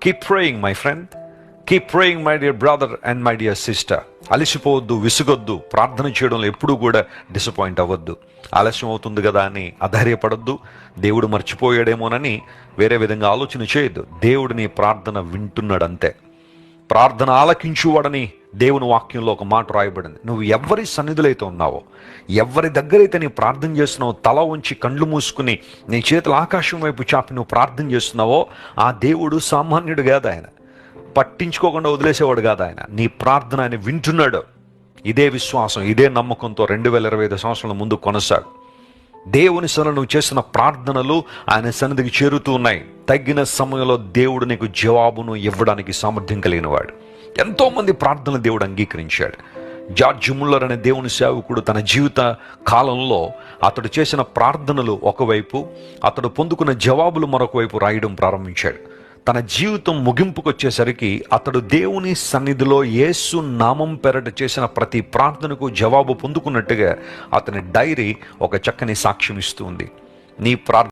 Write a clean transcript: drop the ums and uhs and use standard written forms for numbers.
Keep praying my friend, keep praying my dear brother and my dear sister. అలసిపోవద్దు, విసుగొద్దు. ప్రార్థన చేయడంలో ఎప్పుడూ కూడా డిసప్పాయింట్ అవ్వద్దు. ఆలస్యం అవుతుంది కదా అని అధైర్యపడొద్దు. దేవుడు మర్చిపోయాడేమోనని వేరే విధంగా ఆలోచన చేయొద్దు. దేవుడు నీ ప్రార్థన వింటున్నాడు అంతే. ప్రార్థన ఆలకించువాడని దేవుని వాక్యంలో ఒక మాట రాయబడింది. నువ్వు ఎవరి సన్నిధిలో అయితే ఉన్నావో, ఎవరి దగ్గరైతే నీ ప్రార్థన చేస్తున్నావో, తల ఉంచి కళ్ళు మూసుకుని నీ చేతులు ఆకాశం వైపు చాపి నువ్వు ప్రార్థన చేస్తున్నావో, ఆ దేవుడు సామాన్యుడు కాదు. ఆయన పట్టించుకోకుండా వదిలేసేవాడు కాదు. ఆయన నీ ప్రార్థన ఆయన వింటున్నాడు. ఇదే విశ్వాసం, ఇదే నమ్మకంతో 2025 సంవత్సరాల ముందు కొనసాగు. దేవుని సన్నిధిలో నువ్వు చేసిన ప్రార్థనలు ఆయన సన్నిధికి చేరుతూ ఉన్నాయి. తగిన సమయంలో దేవుడు నీకు జవాబును ఇవ్వడానికి సామర్థ్యం కలిగిన వాడు. ఎంతోమంది ప్రార్థనలు దేవుడు అంగీకరించాడు. జార్జ్ ముల్లర్ అనే దేవుని సేవకుడు తన జీవిత కాలంలో అతడు చేసిన ప్రార్థనలు ఒకవైపు, అతడు పొందుకున్న జవాబులు మరొక వైపు రాయడం ప్రారంభించాడు. తన జీవితం ముగింపుకు వచ్చేసరికి అతడు దేవుని సన్నిధిలో యేసు నామం పేరట చేసిన ప్రతి ప్రార్థనకు జవాబు పొందుకున్నట్టుగా అతని డైరీ ఒక చక్కని సాక్ష్యం ఇస్తుంది. నీ ప్రార్థన